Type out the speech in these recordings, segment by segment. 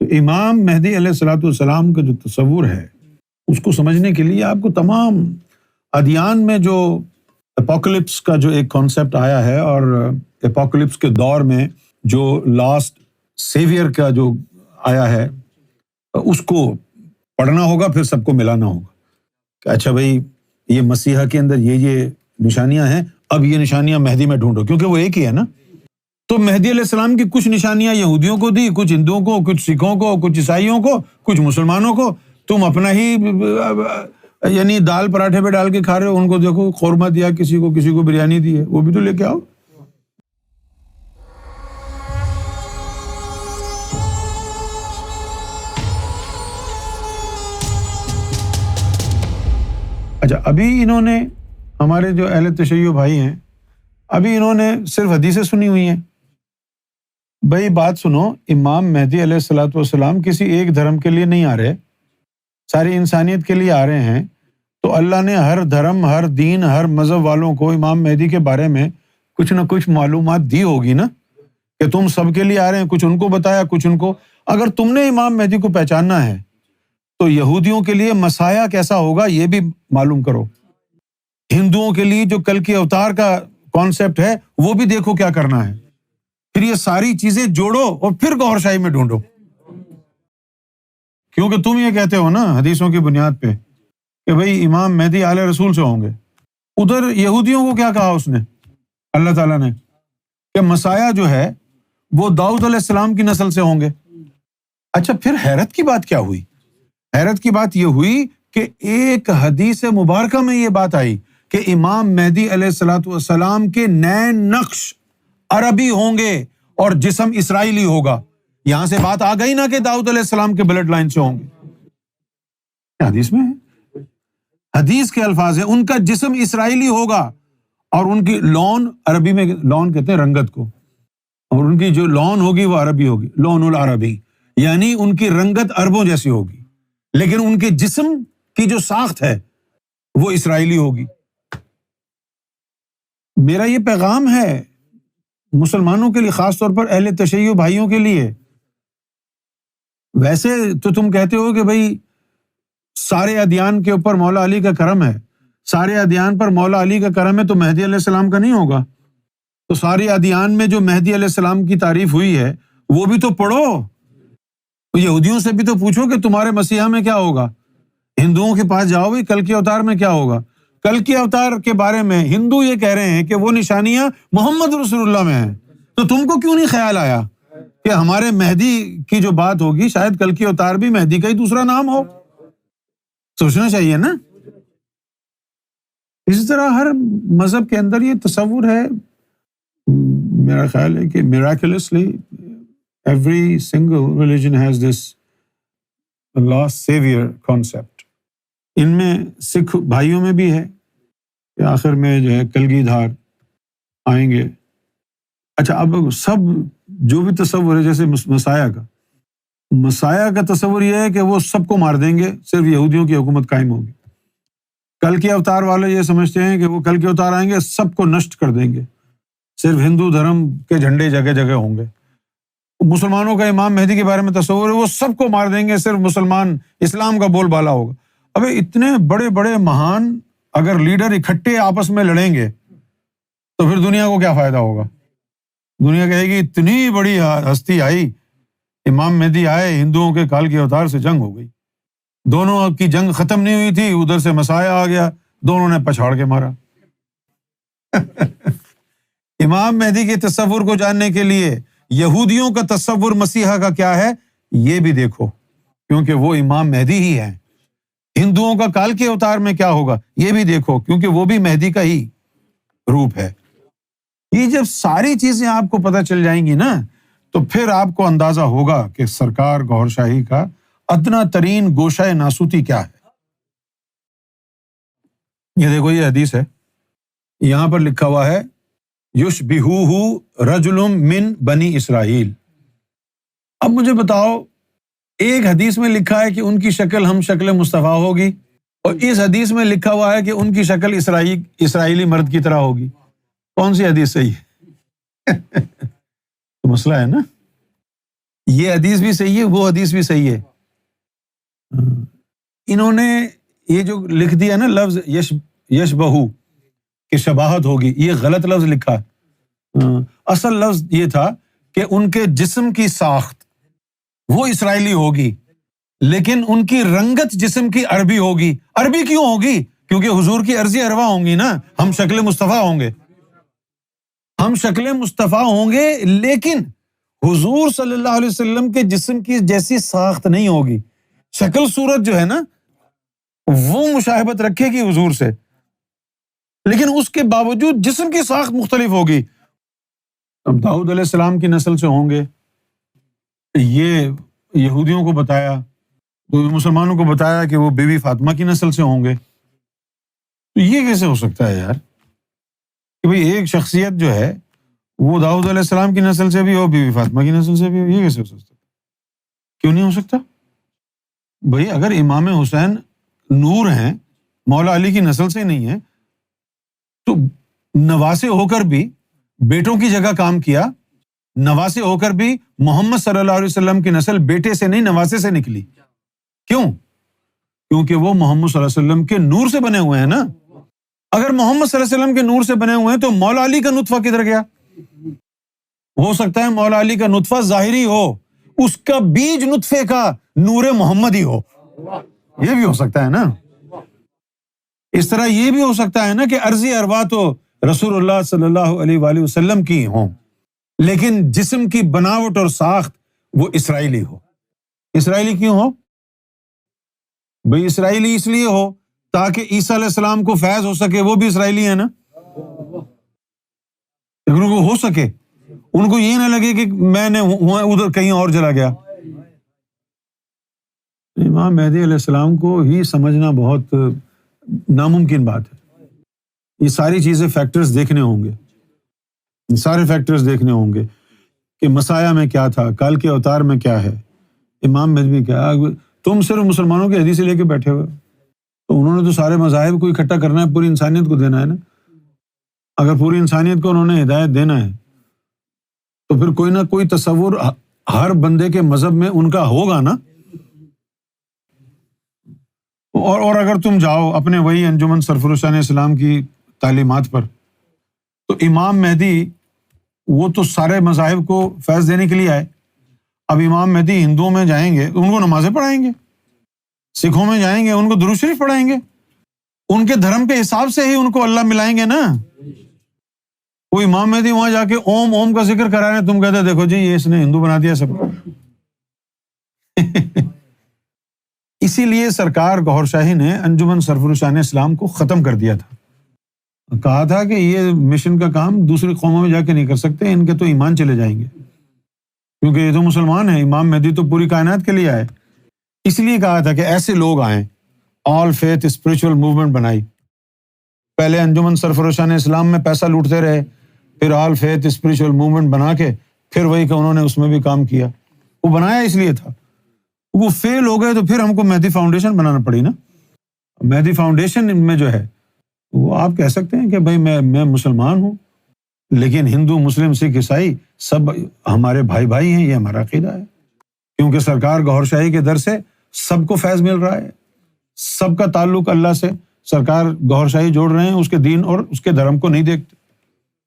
تو امام مہدی علیہ الصلوۃ والسلام کا جو تصور ہے اس کو سمجھنے کے لیے آپ کو تمام ادیان میں جو اپوکلپس کا جو ایک کانسیپٹ آیا ہے اور اپوکلپس کے دور میں جو لاسٹ سیویئر کا جو آیا ہے اس کو پڑھنا ہوگا، پھر سب کو ملانا ہوگا کہ اچھا بھائی یہ مسیحا کے اندر یہ نشانیاں ہیں، اب یہ نشانیاں مہدی میں ڈھونڈو، کیونکہ وہ ایک ہی ہے نا۔ تو مہدی علیہ السلام کی کچھ نشانیاں یہودیوں کو دی، کچھ ہندوؤں کو، کچھ سکھوں کو، کچھ عیسائیوں کو، کچھ مسلمانوں کو۔ تم اپنا ہی یعنی دال پراٹھے پہ ڈال کے کھا رہے ہو، ان کو دیکھو قورمہ دیا، کسی کو بریانی دی ہے، وہ بھی تو لے کے آؤ۔ اچھا، ابھی انہوں نے ہمارے جو اہل تشیع بھائی ہیں، ابھی انہوں نے صرف حدیثیں سنی ہوئی ہیں۔ بھائی بات سنو، امام مہدی علیہ الصلوۃ والسلام کسی ایک دھرم کے لیے نہیں آ رہے، ساری انسانیت کے لیے آ رہے ہیں۔ تو اللہ نے ہر دھرم، ہر دین، ہر مذہب والوں کو امام مہدی کے بارے میں کچھ نہ کچھ معلومات دی ہوگی نا، کہ تم سب کے لیے آ رہے ہیں، کچھ ان کو بتایا، کچھ ان کو۔ اگر تم نے امام مہدی کو پہچاننا ہے تو یہودیوں کے لیے مسیح کیسا ہوگا یہ بھی معلوم کرو، ہندوؤں کے لیے جو کل کے اوتار کا کانسیپٹ ہے وہ بھی دیکھو کیا کرنا ہے، پھر یہ ساری چیزیں جوڑو اور پھر گوھر شاہی میں ڈھونڈو۔ کیونکہ تم یہ کہتے ہو نا حدیثوں کی بنیاد پہ کہ بھئی امام مہدی آل رسول سے ہوں گے، ادھر یہودیوں کو کیا کہا اس نے، اللہ تعالیٰ نے، کہ مسیح جو ہے وہ داؤد علیہ السلام کی نسل سے ہوں گے۔ اچھا، پھر حیرت کی بات کیا ہوئی؟ حیرت کی بات یہ ہوئی کہ ایک حدیث مبارکہ میں یہ بات آئی کہ امام مہدی علیہ الصلوۃ والسلام کے نئے نقش عربی ہوں گے اور جسم اسرائیلی ہوگا۔ یہاں سے بات آ گئی نا کہ داؤد علیہ السلام کے بلڈ لائن سے ہوں گے، حدیث میں ہے، حدیث کے الفاظ ہیں، ان کا جسم اسرائیلی ہوگا اور ان کی لون، عربی میں لون کہتے ہیں رنگت کو، اور ان کی جو لون ہوگی وہ عربی ہوگی، لون العربی، یعنی ان کی رنگت عربوں جیسی ہوگی، لیکن ان کے جسم کی جو ساخت ہے وہ اسرائیلی ہوگی۔ میرا یہ پیغام ہے مسلمانوں کے لیے، خاص طور پر اہل تشیع بھائیوں کے لیے۔ ویسے تو تم کہتے ہو کہ بھائی سارے ادیان کے اوپر مولا علی کا کرم ہے، سارے ادیان پر مولا علی کا کرم ہے، تو مہدی علیہ السلام کا نہیں ہوگا؟ تو سارے ادیان میں جو مہدی علیہ السلام کی تعریف ہوئی ہے وہ بھی تو پڑھو، یہودیوں سے بھی تو پوچھو کہ تمہارے مسیحا میں کیا ہوگا، ہندوؤں کے پاس جاؤ بھی کل کے اوتار میں کیا ہوگا۔ کل کے اوتار کے بارے میں ہندو یہ کہہ رہے ہیں کہ وہ نشانیاں محمد رسول اللہ میں ہیں، تو تم کو کیوں نہیں خیال آیا کہ ہمارے مہدی کی جو بات ہوگی شاید کل کے اوتار بھی مہدی کا ہی دوسرا نام ہو؟ سوچنا چاہیے نا۔ اسی طرح ہر مذہب کے اندر یہ تصور ہے، میرا خیال ہے کہ miraculously every single religion has this last savior concept۔ ان میں سکھ بھائیوں میں بھی ہے کہ آخر میں جو ہے کلگی دھار آئیں گے۔ اچھا، اب سب جو بھی تصور ہے، جیسے مسیح کا تصور یہ ہے کہ وہ سب کو مار دیں گے، صرف یہودیوں کی حکومت قائم ہوگی۔ کل کے اوتار والے یہ سمجھتے ہیں کہ وہ کل کے اوتار آئیں گے، سب کو نشٹ کر دیں گے، صرف ہندو دھرم کے جھنڈے جگہ جگہ ہوں گے۔ مسلمانوں کا امام مہدی کے بارے میں تصور ہے وہ سب کو مار دیں گے، صرف مسلمان اسلام کا بول بالا ہوگا۔ ابے اتنے بڑے بڑے مہان اگر لیڈر اکٹھے آپس میں لڑیں گے تو پھر دنیا کو کیا فائدہ ہوگا؟ دنیا کہے گی اتنی بڑی ہستی آئی، امام مہدی آئے، ہندوؤں کے کال کے اوتار سے جنگ ہو گئی، دونوں کی جنگ ختم نہیں ہوئی تھی، ادھر سے مسیح آ گیا، دونوں نے پچھاڑ کے مارا۔ امام مہدی کے تصور کو جاننے کے لیے یہودیوں کا تصور مسیحا کا کیا ہے یہ بھی دیکھو، کیونکہ وہ امام مہدی ہی ہے۔ ہندوؤں کا کال کے اوتار میں کیا ہوگا یہ بھی دیکھو، کیونکہ وہ بھی مہدی کا ہی روپ ہے۔ یہ جب ساری چیزیں آپ کو پتہ چل جائیں گی نا تو پھر آپ کو اندازہ ہوگا کہ سرکار گوھر شاہی کا ادنا ترین گوشہ ناسوتی کیا ہے۔ یہ دیکھو، یہ حدیث ہے، یہاں پر لکھا ہوا ہے یشبہہ رجل من بنی اسرائیل۔ اب مجھے بتاؤ، ایک حدیث میں لکھا ہے کہ ان کی شکل ہم شکل مصطفیٰ ہوگی، اور اس حدیث میں لکھا ہوا ہے کہ ان کی شکل اسرائیلی مرد کی طرح ہوگی، کون سی حدیث صحیح ہے؟ تو مسئلہ ہے نا۔ یہ حدیث بھی صحیح ہے، وہ حدیث بھی صحیح ہے. انہوں نے یہ جو لکھ دیا نا لفظ یشبہو کہ شباہت ہوگی، یہ غلط لفظ لکھا. اصل لفظ یہ تھا کہ ان کے جسم کی ساخت وہ اسرائیلی ہوگی، لیکن ان کی رنگت جسم کی عربی ہوگی. عربی کیوں ہوگی؟ کیونکہ حضور کی عرضی اروا ہوں گی نا. ہم شکل مصطفیٰ ہوں گے، ہم شکل مصطفیٰ ہوں گے، لیکن حضور صلی اللہ علیہ وسلم کے جسم کی جیسی ساخت نہیں ہوگی. شکل صورت جو ہے نا وہ مشابہت رکھے گی حضور سے، لیکن اس کے باوجود جسم کی ساخت مختلف ہوگی. اب داؤد علیہ السلام کی نسل سے ہوں گے، یہ یہودیوں کو بتایا، تو مسلمانوں کو بتایا کہ وہ بی بی فاطمہ کی نسل سے ہوں گے. تو یہ کیسے ہو سکتا ہے یار کہ بھئی ایک شخصیت جو ہے وہ داؤد علیہ السلام کی نسل سے بھی ہو، بی بی فاطمہ کی نسل سے بھی ہو؟ یہ کیسے ہو سکتا؟ کیوں نہیں ہو سکتا؟ بھئی اگر امام حسین نور ہیں، مولا علی کی نسل سے نہیں ہیں، تو نواسے ہو کر بھی بیٹوں کی جگہ کام کیا، نواسے ہو کر بھی محمد صلی اللہ علیہ وسلم کی نسل بیٹے سے نہیں نواسے سے نکلی. کیوں؟ کیونکہ وہ محمد صلی اللہ علیہ وسلم کے نور سے بنے ہوئے ہیں نا. اگر محمد صلی اللہ علیہ وسلم کے نور سے بنے ہوئے ہیں تو مولا علی کا نطفہ کدھر گیا؟ ہو سکتا ہے مولا علی کا نطفہ ظاہری ہو، اس کا بیج نطفے کا نور محمدی ہو، یہ بھی ہو سکتا ہے نا. اس طرح یہ بھی ہو سکتا ہے نا کہ عرضی ارواح تو رسول اللہ صلی اللہ علیہ وآلہ وسلم کی ہوں، لیکن جسم کی بناوٹ اور ساخت وہ اسرائیلی ہو. اسرائیلی کیوں ہو؟ بھئی اسرائیلی اس لیے ہو تاکہ عیسیٰ علیہ السلام کو فیض ہو سکے، وہ بھی اسرائیلی ہے نا. ان کو ہو سکے، ان کو یہ نہ لگے کہ میں نے ادھر کہیں اور چلا گیا. امام مہدی علیہ السلام کو ہی سمجھنا بہت ناممکن بات ہے. یہ ساری چیزیں فیکٹرز دیکھنے ہوں گے، سارے فیکٹرز دیکھنے ہوں گے کہ مسیح میں کیا تھا، کال کے اوتار میں کیا ہے، امام مہدی میں کیا. تم صرف مسلمانوں کی حدیث لے کے بیٹھے ہوئے، تو انہوں نے تو سارے مذاہب کو اکٹھا کرنا ہے، پوری انسانیت کو دینا ہے نا. اگر پوری انسانیت کو انہوں نے ہدایت دینا ہے تو پھر کوئی نہ کوئی تصور ہر بندے کے مذہب میں ان کا ہوگا نا. اور اگر تم جاؤ اپنے وہی انجمن سرفراز شاہ اسلام کی تعلیمات پر، تو امام مہدی وہ تو سارے مذاہب کو فیض دینے کے لیے آئے. اب امام مہدی ہندوؤں میں جائیں گے ان کو نمازیں پڑھائیں گے، سکھوں میں جائیں گے ان کو درود شریف پڑھائیں گے، ان کے دھرم کے حساب سے ہی ان کو اللہ ملائیں گے نا. وہ امام مہدی وہاں جا کے اوم اوم کا ذکر کرا رہے ہیں، تم کہتے دیکھو جی یہ اس نے ہندو بنا دیا سب کو. اسی لیے سرکار گوھر شاہی نے انجمن سرفراز شاہ اسلام کو ختم کر دیا تھا. کہا تھا کہ یہ مشن کا کام دوسری قوموں میں جا کے نہیں کر سکتے، ان کے تو ایمان چلے جائیں گے، کیونکہ یہ تو مسلمان ہیں. امام مہدی تو پوری کائنات کے لیے آئے. اس لیے کہا تھا کہ ایسے لوگ آئیں، آل فیتھ اسپرچل موومنٹ بنائی. پہلے انجمن سرفراز شاہ اسلام میں پیسہ لوٹتے رہے، پھر آل فیتھ اسپرچل موومنٹ بنا کے پھر وہی کہ انہوں نے اس میں بھی کام کیا. وہ بنایا اس لیے تھا، وہ فیل ہو گئے تو پھر ہم کو مہدی فاؤنڈیشن بنانا پڑی نا. مہدی فاؤنڈیشن میں جو ہے وہ آپ کہہ سکتے ہیں کہ بھائی میں مسلمان ہوں، لیکن ہندو مسلم سکھ عیسائی سب ہمارے بھائی بھائی ہیں، یہ ہمارا عقیدہ ہے. کیونکہ سرکار گوھر شاہی کے در سے سب کو فیض مل رہا ہے، سب کا تعلق اللہ سے سرکار گوھر شاہی جوڑ رہے ہیں، اس کے دین اور اس کے دھرم کو نہیں دیکھتے.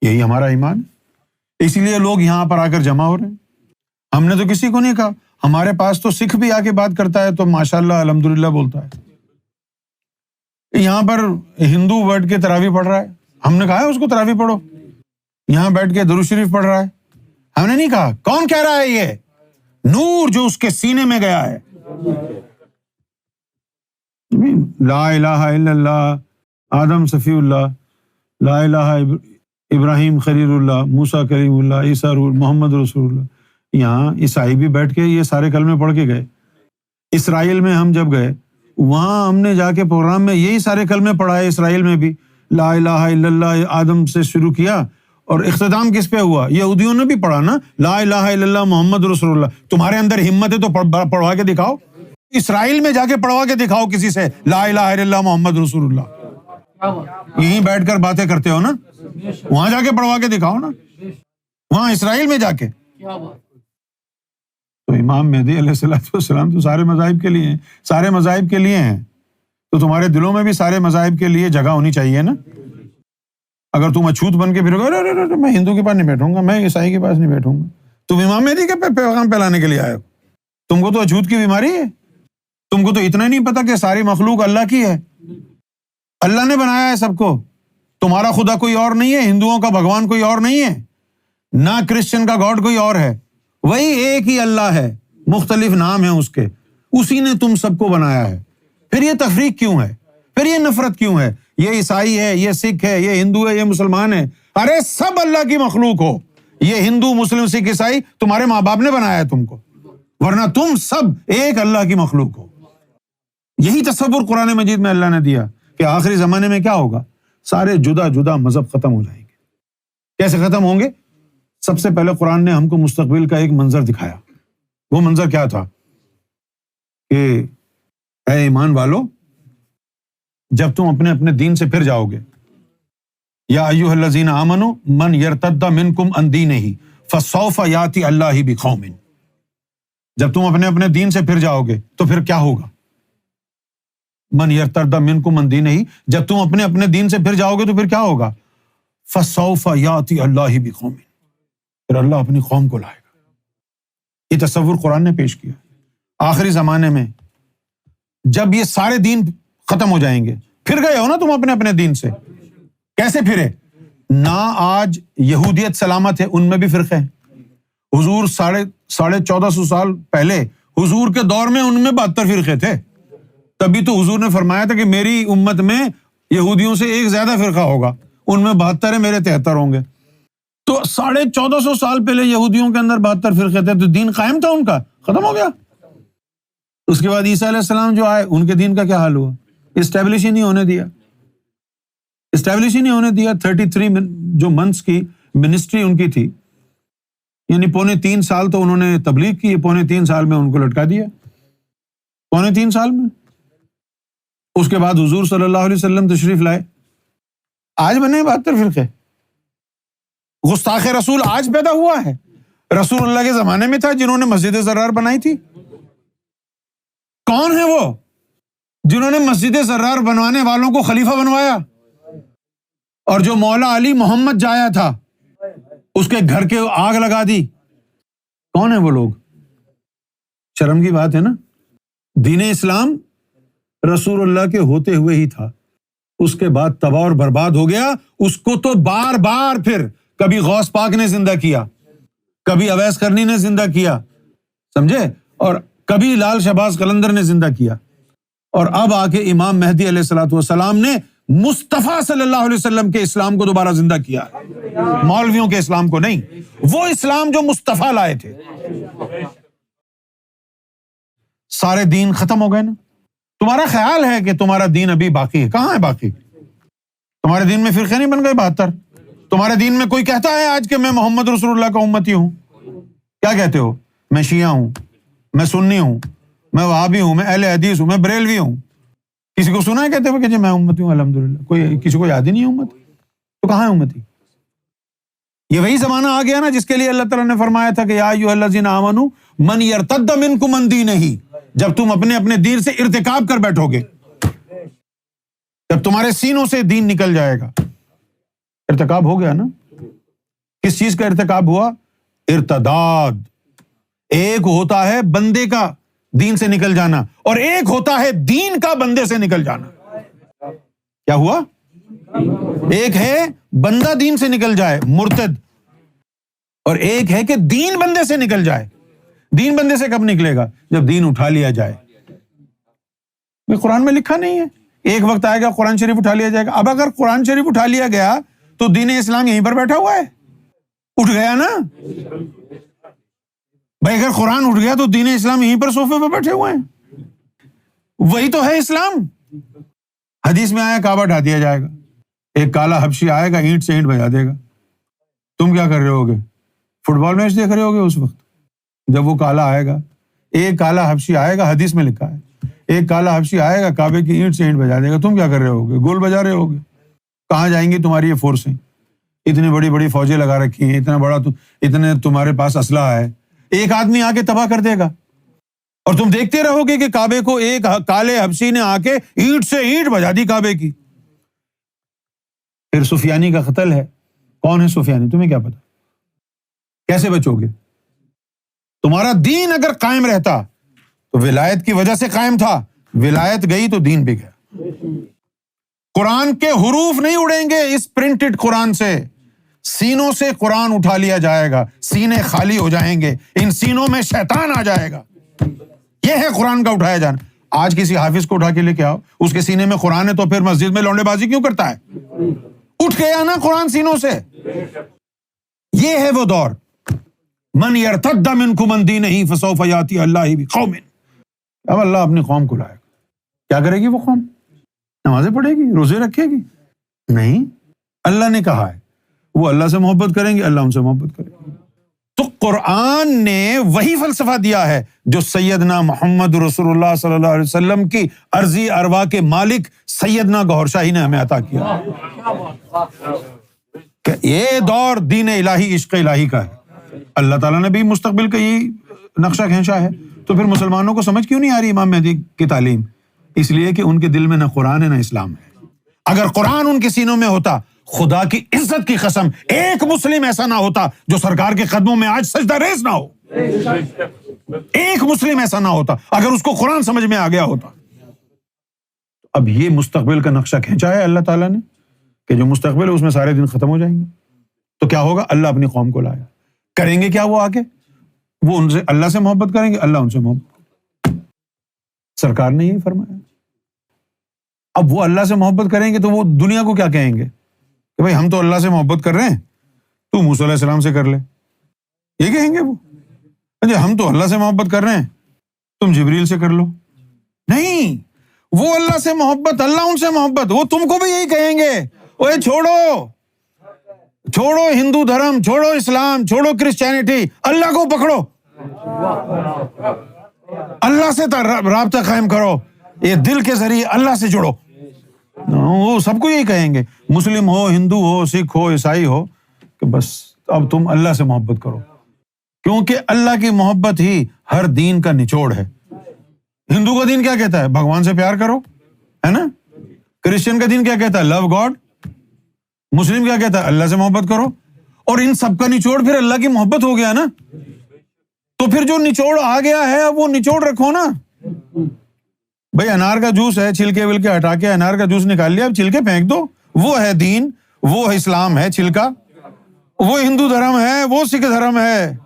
یہی ہمارا ایمان ہے، اسی لیے لوگ یہاں پر آ کر جمع ہو رہے ہیں. ہم نے تو کسی کو نہیں کہا، ہمارے پاس تو سکھ بھی آ کے بات کرتا ہے تو ماشاءاللہ الحمدللہ بولتا ہے. یہاں پر ہندو بیٹھ کے تراویح پڑھ رہا ہے، ہم نے کہا ہے اس کو تراویح پڑھو. یہاں بیٹھ کے درود شریف پڑھ رہا ہے، ہم نے نہیں کہا. کون کہہ رہا ہے؟ یہ نور جو اس کے سینے میں گیا ہے. لا الہ الا اللہ، آدم صفی اللہ، لا الہ ابراہیم خلیل اللہ، موسیٰ کلیم اللہ، عیسیٰ روح محمد رسول اللہ. یہاں عیسائی بھی بیٹھ کے یہ سارے کلمے پڑھ کے گئے. اسرائیل میں ہم جب گئے وہاں ہم نے جا کے پروگرام میں یہی سارے کلمے پڑھائے. اسرائیل میں بھی لا الہ الا اللہ آدم سے شروع کیا اور اختتام کس پہ ہوا؟ یہودیوں نے بھی پڑھا نا، لا الہ الا اللہ محمد رسول اللہ. تمہارے اندر ہمت ہے تو پڑھوا کے دکھاؤ. اسرائیل میں جا کے پڑھوا کے دکھاؤ کسی سے لا الہ الا اللہ محمد رسول اللہ. یہیں بیٹھ کر باتیں کرتے ہو نا، وہاں جا کے پڑھوا کے دکھاؤ نا، وہاں اسرائیل میں جا کے. تو امام مہدی علیہ السلام تو سارے مذاہب کے لیے ہیں، سارے مذاہب کے لیے ہیں، تو تمہارے دلوں میں بھی سارے مذاہب کے لیے جگہ ہونی چاہیے نا۔ اگر تم اچھوت بن کے پھرو گے، میں ہندو کے پاس نہیں بیٹھوں گا، میں عیسائی کے پاس نہیں بیٹھوں گا، تم امام مہدی کے پیغام پھیلانے کے لیے آئے ہو، تم کو تو اچھوت کی بیماری ہے، تم کو تو اتنا نہیں پتا کہ ساری مخلوق اللہ کی ہے، اللہ نے بنایا ہے سب کو، تمہارا خدا کوئی اور نہیں ہے، ہندوؤں کا بھگوان کوئی اور نہیں ہے، نہ کرسچن کا گاڈ کوئی اور ہے، وہی ایک ہی اللہ ہے، مختلف نام ہیں اس کے، اسی نے تم سب کو بنایا ہے، پھر یہ تفریق کیوں ہے، پھر یہ نفرت کیوں ہے، یہ عیسائی ہے، یہ سکھ ہے، یہ ہندو ہے، یہ مسلمان ہے، ارے سب اللہ کی مخلوق ہو، یہ ہندو مسلم سکھ عیسائی تمہارے ماں باپ نے بنایا ہے تم کو، ورنہ تم سب ایک اللہ کی مخلوق ہو۔ یہی تصور قرآن مجید میں اللہ نے دیا کہ آخری زمانے میں کیا ہوگا، سارے جدا جدا مذہب ختم ہو جائیں گے۔ کیسے ختم ہوں گے؟ سب سے پہلے قرآن نے ہم کو مستقبل کا ایک منظر دکھایا، وہ منظر کیا تھا کہ اے ایمان والو، جب تم اپنے اپنے دین سے پھر جاؤ گے، یا ایھا الذین آمنوا من یرتد منکم عن دینہ فسوف یاتی اللہ بقوم، جب تم اپنے اپنے دین سے پھر جاؤ گے تو پھر کیا ہوگا؟ من یرتد منکم عن دینہ، جب تم اپنے اپنے دین سے پھر جاؤ گے تو پھر کیا ہوگا؟ فسوف یاتی اللہ بقوم، پھر اللہ اپنی قوم کو لائے گا۔ یہ تصور قرآن نے پیش کیا۔ آخری زمانے میں جب یہ سارے دین ختم ہو جائیں گے، پھر گئے ہو نا تم اپنے اپنے دین سے، کیسے پھرے؟ نہ آج یہودیت سلامت ہے، ان میں بھی فرقے ہیں، حضور 1450 سال پہلے حضور کے دور میں ان میں 72 فرقے تھے، تبھی تو حضور نے فرمایا تھا کہ میری امت میں یہودیوں سے ایک زیادہ فرقہ ہوگا، ان میں 72 ہے، میرے 73 ہوں گے۔ تو 1450 سال پہلے یہودیوں کے اندر 72 فرقے تھے، تو دین قائم تھا ان کا، ختم ہو گیا۔ اس کے بعد عیسیٰ علیہ السلام جو آئے، ان کے دین کا کیا حال ہوا؟ اسٹیبلش ہی نہیں ہونے دیا، اسٹیبلش ہی نہیں ہونے دیا۔ 33 جو منتھس کی منسٹری ان کی تھی، یعنی 3.25 سال تو انہوں نے تبلیغ کی، 3.25 سال میں ان کو لٹکا دیا، 3.25 سال میں۔ اس کے بعد حضور صلی اللہ علیہ وسلم تشریف لائے، آج بنے 72 فرقے۔ گستاخ رسول آج پیدا ہوا ہے، رسول اللہ کے زمانے میں تھا جنہوں نے مسجد زرار بنائی تھی۔ کون ہے وہ جنہوں نے مسجد زرار بنوانے والوں کو خلیفہ بنوایا، اور جو مولا علی محمد جایا تھا اس کے گھر کے آگ لگا دی؟ کون ہے وہ لوگ؟ شرم کی بات ہے نا۔ دین اسلام رسول اللہ کے ہوتے ہوئے ہی تھا، اس کے بعد تباہ اور برباد ہو گیا۔ اس کو تو بار بار پھر کبھی غوث پاک نے زندہ کیا، کبھی اویس قرنی نے زندہ کیا، سمجھے، اور کبھی لال شہباز قلندر نے زندہ کیا، اور اب آ کے امام مہدی علیہ الصلوۃ والسلام نے مصطفیٰ صلی اللہ علیہ وسلم کے اسلام کو دوبارہ زندہ کیا، مولویوں کے اسلام کو نہیں، وہ اسلام جو مصطفیٰ لائے تھے۔ سارے دین ختم ہو گئے نا۔ تمہارا خیال ہے کہ تمہارا دین ابھی باقی ہے؟ کہاں ہے باقی؟ تمہارے دین میں فرقے نہیں بن گئے 72؟ تمہارے دین میں کوئی کہتا ہے آج کہ میں محمد رسول اللہ کا امتی ہوں؟ کیا کہتے ہو؟ میں شیعہ ہوں، میں سنی ہوں، میں وہابی ہوں، میں اہل حدیث ہوں، میں بریلوی ہوں۔ کسی کو سنا ہے کہتے ہوئے کہ جی میں امتی ہوں الحمدللہ؟ کوئی کسی کو یاد ہی نہیں ہے امت، تو کہاں ہے امتی؟ یہ وہی زمانہ آ گیا نا جس کے لیے اللہ تعالیٰ نے فرمایا تھا کہ یا ایھا الذین آمنوا من یرتد منکم عن دینہ، جب تم اپنے اپنے دین سے ارتکاب کر بیٹھو گے، جب تمہارے سینوں سے دین نکل جائے گا۔ ارتکاب ہو گیا نا۔ کس چیز کا ارتکاب ہوا؟ ارتداد۔ ایک ہوتا ہے بندے کا دین سے نکل جانا، اور ایک ہوتا ہے دین کا بندے سے نکل جانا۔ کیا ہوا؟ ایک ہے بندہ دین سے نکل جائے مرتد، اور ایک ہے کہ دین بندے سے نکل جائے۔ دین بندے سے کب نکلے گا؟ جب دین اٹھا لیا جائے۔ قرآن میں لکھا نہیں ہے ایک وقت آئے گا قرآن شریف اٹھا لیا جائے گا؟ اب اگر قرآن شریف اٹھا لیا گیا تو دین اسلام یہیں پر بیٹھا ہوا ہے، اٹھ گیا نا بھائی۔ اگر قرآن اٹھ گیا تو دین اسلام یہیں پر صوفے پہ بیٹھے ہوئے ہیں، وہی تو ہے اسلام۔ حدیث میں آیا کعبہ ڈھا دیا جائے گا، ایک کالا حبشی آئے گا اینٹ سے اینٹ بجا دے گا۔ تم کیا کر رہے ہوگے؟ فٹ بال میچ دیکھ رہے ہوگے اس وقت جب وہ کالا آئے گا۔ ایک کالا حبشی آئے گا، حدیث میں لکھا ہے ایک کالا حبشی آئے گا کعبے کی اینٹ سے اینٹ بجا دے گا۔ تم کیا کر رہے ہوگے؟ گول بجا رہے ہوگے۔ کہاں جائیں گی تمہاری یہ فورسیں؟ اتنی بڑی بڑی فوجیں لگا رکھی ہیں، اتنا بڑا اتنے تمہارے پاس اسلحہ ہے، ایک آدمی آ کے تباہ کر دے گا، اور تم دیکھتے رہو گے کہ کعبے کو ایک کالے حبشی نے آ کے اینٹ سے اینٹ بجا دی کعبے کی۔ پھر سفیانی کا قتل ہے، کون ہے سفیانی؟ تمہیں کیا پتا؟ کیسے بچو گے؟ تمہارا دین اگر قائم رہتا تو ولایت کی وجہ سے قائم تھا، ولایت گئی تو دین بھی گیا۔ قرآن کے حروف نہیں اڑیں گے اس پرنٹڈ قرآن سے، سینوں سے قرآن اٹھا لیا جائے گا، سینے خالی ہو جائیں گے، ان سینوں میں شیطان آ جائے گا۔ یہ ہے قرآن کا اٹھایا جانا۔ آج کسی حافظ کو اٹھا کے لے کے آؤ، اس کے سینے میں قرآن ہے تو پھر مسجد میں لونڈے بازی کیوں کرتا ہے؟ اٹھ گیا نا قرآن سینوں سے۔ یہ ہے وہ دور، من یرتد منکم عن دینہ فسوف یاتی اللہ بقوم، اب اللہ اپنی قوم کو لائے گا۔ کیا کرے گی وہ قوم؟ نمازیں پڑھے گی، روزے رکھے گی؟ نہیں، اللہ نے کہا ہے وہ اللہ سے محبت کریں گے، اللہ ان سے محبت کرے گا۔ تو قرآن نے وہی فلسفہ دیا ہے جو سیدنا محمد رسول اللہ صلی اللہ علیہ وسلم کی ارضی ارواح کے مالک سیدنا گوہر شاہی نے ہمیں عطا کیا کہ یہ دور دین الہی، عشق الہی کا ہے۔ اللہ تعالیٰ نے بھی مستقبل کا یہی نقشہ کھینچا ہے۔ تو پھر مسلمانوں کو سمجھ کیوں نہیں آ رہی امام مہدی کی تعلیم؟ اس لیے کہ ان کے دل میں نہ قرآن ہے نہ اسلام ہے۔ اگر قرآن ان کے سینوں میں ہوتا، خدا کی عزت کی قسم ایک مسلم ایسا نہ ہوتا جو سرکار کے قدموں میں آج سجدہ ریز نہ ہو۔ ایک مسلم ایسا نہ ہوتا اگر اس کو قرآن سمجھ میں آ گیا ہوتا۔ اب یہ مستقبل کا نقشہ کھینچا ہے اللہ تعالیٰ نے کہ جو مستقبل ہے اس میں سارے دن ختم ہو جائیں گے۔ تو کیا ہوگا؟ اللہ اپنی قوم کو لائے، کریں گے کیا وہ آگے؟ وہ ان سے اللہ سے محبت کریں گے، اللہ ان سے محبت۔ سرکار نے یہی فرمایا۔ اب وہ اللہ سے محبت کریں گے تو وہ دنیا کو کیا کہیں گے کہ بھائی ہم تو اللہ سے محبت کر رہے ہیں، تو موسیٰ علیہ السلام سے کر لے، یہ کہیں گے وہ؟ ہم تو اللہ سے محبت کر رہے ہیں، تم جبریل سے کر لو۔ نہیں، وہ اللہ سے محبت، اللہ ان سے محبت، وہ تم کو بھی یہی کہیں گے، اوے چھوڑو ہندو دھرم، چھوڑو اسلام، چھوڑو کرسچینٹی، اللہ کو پکڑو، اللہ سے رابطہ قائم کرو، یہ دل کے ذریعے اللہ سے جڑو۔ وہ سب کو یہی کہیں گے، مسلم ہو، ہندو ہو، سکھ ہو، عیسائی ہو، کہ بس اب تم اللہ سے محبت کرو، کیونکہ اللہ کی محبت ہی ہر دین کا نچوڑ ہے۔ ہندو کا دین کیا کہتا ہے؟ بھگوان سے پیار کرو، ہے نا؟ کرسچن کا دین کیا کہتا ہے؟ Love God. مسلم کیا کہتا ہے؟ اللہ سے محبت کرو۔ اور ان سب کا نچوڑ پھر اللہ کی محبت ہو گیا نا، تو پھر جو نچوڑ آ گیا ہے اب وہ نچوڑ رکھو نا۔ بھائی انار کا جوس ہے، چھلکے ولکے ہٹا کے انار کا جوس نکال لیا، اب چھلکے پھینک دو، وہ ہے دین، وہ اسلام ہے چھلکا، وہ ہندو دھرم ہے، وہ سکھ دھرم ہے۔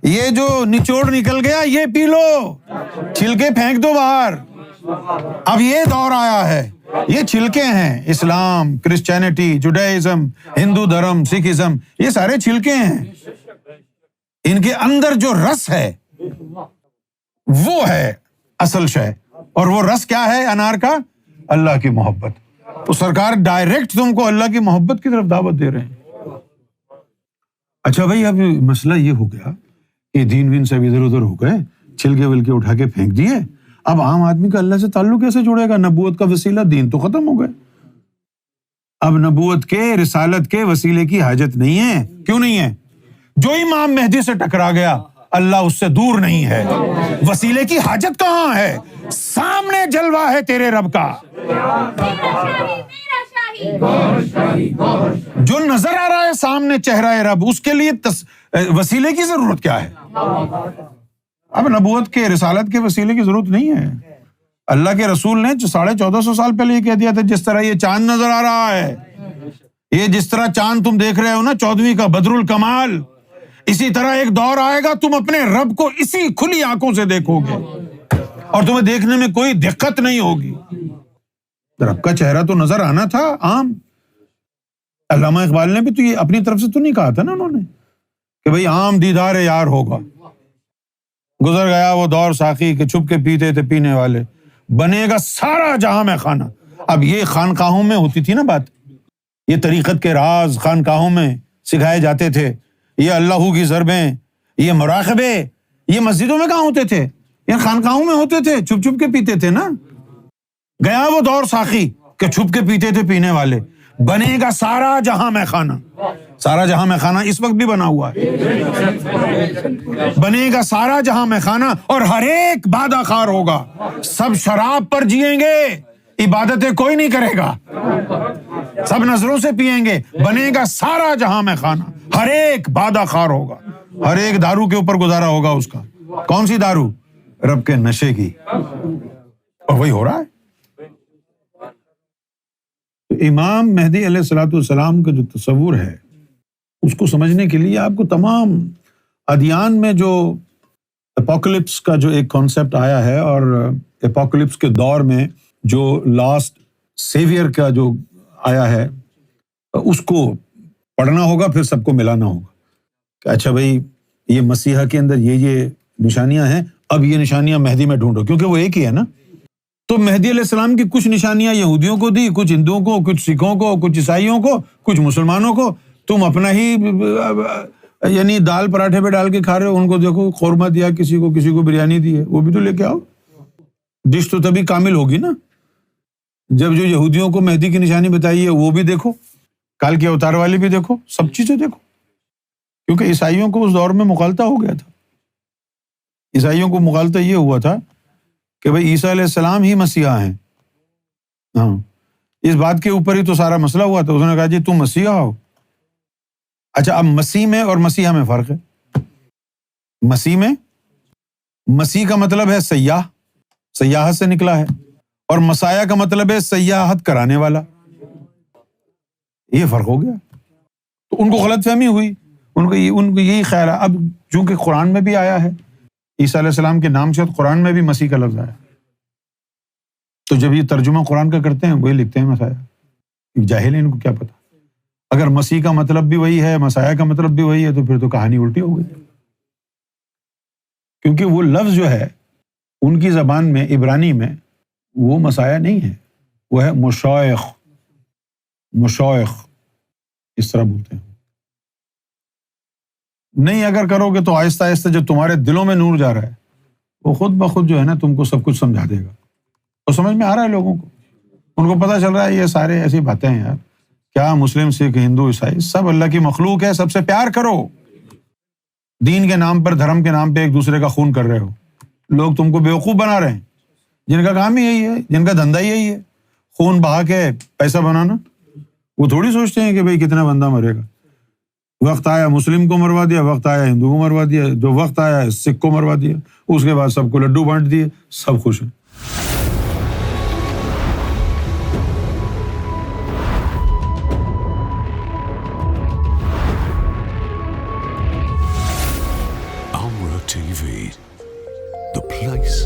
یہ جو نچوڑ نکل گیا یہ پی لو، چھلکے پھینک دو باہر۔ اب یہ دور آیا ہے، یہ چھلکے ہیں، اسلام، کرسچینٹی، جوڈائزم، ہندو دھرم، سکھ ازم، یہ سارے چھلکے ہیں۔ ان کے اندر جو رس ہے وہ ہے اصل شے، اور وہ رس کیا ہے انار کا؟ اللہ کی محبت۔ تو سرکار ڈائریکٹ تم کو اللہ کی محبت کی طرف دعوت دے رہے ہیں۔ اچھا بھائی، اب مسئلہ یہ ہو گیا کہ دین وین سب ادھر ادھر ہو گئے، چھلکے ولکے اٹھا کے پھینک دیے، اب عام آدمی کا اللہ سے تعلق کیسے جڑے گا؟ نبوت کا وسیلہ، دین تو ختم ہو گئے۔ اب نبوت کے، رسالت کے وسیلے کی حاجت نہیں ہے۔ کیوں نہیں ہے؟ جو امام مہدی سے ٹکرا گیا اللہ اس سے دور نہیں ہے۔ وسیلے کی حاجت کہاں ہے؟ سامنے جلوہ ہے تیرے رب کا، جو نظر آ رہا ہے سامنے چہرہ رب، اس کے لیے وسیلے کی ضرورت کیا ہے؟ اب نبوت کے، رسالت کے وسیلے کی ضرورت نہیں ہے۔ اللہ کے رسول نے 1450 سال پہلے یہ کہہ دیا تھا، جس طرح یہ چاند نظر آ رہا ہے، یہ جس طرح چاند تم دیکھ رہے ہو نا 14ویں کا بدر الکمال، اسی طرح ایک دور آئے گا تم اپنے رب کو اسی کھلی آنکھوں سے دیکھو گے اور تمہیں دیکھنے میں کوئی دقت نہیں ہوگی۔ رب کا چہرہ تو نظر آنا تھا عام۔ علامہ اقبال نے بھی تو یہ اپنی طرف سے تو نہیں کہا تھا نا انہوں نے کہ بھئی عام دیدار یار ہوگا۔ گزر گیا وہ دور ساقی کہ چھپ کے پیتے تھے پینے والے، بنے گا سارا جہاں میں خانہ۔ اب یہ خانقاہوں میں ہوتی تھی نا بات، یہ طریقت کے راز خانقاہوں میں سکھائے جاتے تھے، یہ اللہ کی ضربیں، یہ مراقبے، یہ مسجدوں میں کہاں ہوتے تھے؟ یہ خانقاہوں میں ہوتے تھے، چھپ چھپ کے پیتے تھے نا۔ گیا وہ دور ساقی کہ چھپ کے پیتے تھے پینے والے، بنے گا سارا جہاں میں خانہ۔ سارا جہاں میں خانہ اس وقت بھی بنا ہوا ہے، بنے گا سارا جہاں میں خانہ، اور ہر ایک بادہ خار ہوگا، سب شراب پر جیئیں گے، عبادتیں کوئی نہیں کرے گا، سب نظروں سے پیئیں گے، بنے گا سارا جہاں میں خانہ، ہر ایک بادہ خار ہوگا، ہر ایک دارو کے اوپر گزارا ہوگا اس کا۔ کون سی دارو؟ رب کے نشے کی، اور وہی ہو رہا ہے۔ تو امام مہدی علیہ الصلوۃ والسلام کا جو تصور ہے، اس کو سمجھنے کے لیے آپ کو تمام ادیان میں جو اپوکلپس کا جو ایک کانسیپٹ آیا ہے، اور اپوکلپس کے دور میں جو لاسٹ سیویئر کا جو آیا ہے، اس کو پڑھنا ہوگا، پھر سب کو ملانا ہوگا کہ اچھا بھائی یہ مسیحا کے اندر یہ نشانیاں ہیں، اب یہ نشانیاں مہدی میں ڈھونڈو، کیونکہ وہ ایک ہی ہے نا۔ تو مہدی علیہ السلام کی کچھ نشانیاں یہودیوں کو دی، کچھ ہندوؤں کو، کچھ سکھوں کو، کچھ عیسائیوں کو، کچھ مسلمانوں کو۔ تم اپنا ہی یعنی دال پراٹھے پہ ڈال کے کھا رہے ہو، ان کو دیکھو قورمہ دیا، کسی کو بریانی دی ہے، وہ بھی تو لے کے آؤ، ڈش تو تبھی کامل ہوگی نا جب جو یہودیوں کو مہدی کی نشانی بتائی ہے وہ بھی دیکھو، کال کے اوتار والی بھی دیکھو، سب چیزیں دیکھو، کیونکہ عیسائیوں کو اس دور میں مغالطہ ہو گیا تھا۔ عیسائیوں کو مغالطہ یہ ہوا تھا کہ بھائی عیسیٰ علیہ السلام ہی مسیحا ہیں، ہاں، اس بات کے اوپر ہی تو سارا مسئلہ ہوا تھا۔ اس نے کہا جی تم مسیحا ہو، اچھا اب مسیح میں اور مسیحا میں فرق ہے۔ مسیح میں، مسیح کا مطلب ہے سیاح، سیاحت سے نکلا ہے، اور مسایہ کا مطلب ہے سیاحت کرانے والا، یہ فرق ہو گیا۔ تو ان کو غلط فہمی ہوئی، ان کو یہی خیال ہے۔ اب چونکہ قرآن میں بھی آیا ہے، عیسیٰ علیہ السلام کے نام سے قرآن میں بھی مسیح کا لفظ آیا، تو جب یہ ترجمہ قرآن کا کرتے ہیں وہی لکھتے ہیں مسیح، جاہل ہیں، ان کو کیا پتا۔ اگر مسیح کا مطلب بھی وہی ہے، مسیح کا مطلب بھی وہی ہے، تو پھر تو کہانی الٹی ہو گئی، کیونکہ وہ لفظ جو ہے ان کی زبان میں، عبرانی میں، وہ مسیح نہیں ہے، وہ ہے مشائخ، مشائخ اس طرح بولتے ہیں۔ نہیں اگر کرو گے تو آہستہ آہستہ جو تمہارے دلوں میں نور جا رہا ہے وہ خود بخود جو ہے نا تم کو سب کچھ سمجھا دے گا۔ تو سمجھ میں آ رہا ہے لوگوں کو، ان کو پتہ چل رہا ہے یہ سارے ایسی باتیں ہیں یار، کیا مسلم، سکھ، ہندو، عیسائی سب اللہ کی مخلوق ہے، سب سے پیار کرو۔ دین کے نام پر، دھرم کے نام پہ ایک دوسرے کا خون کر رہے ہو، لوگ تم کو بیوقوف بنا رہے ہیں، جن کا کام ہی یہی ہے، جن کا دھندا یہی ہے، خون بہا کے پیسہ بنانا۔ وہ تھوڑی سوچتے ہیں کہ بھائی کتنا بندہ مرے گا۔ وقت آیا مسلم کو مروا دیا، وقت آیا ہندو کو مروا دیا، جو وقت آیا سکھ کو مروا دیا، اس کے بعد سب کو لڈو بانٹ دیے، سب خوش ہیں۔ Amra TV, the place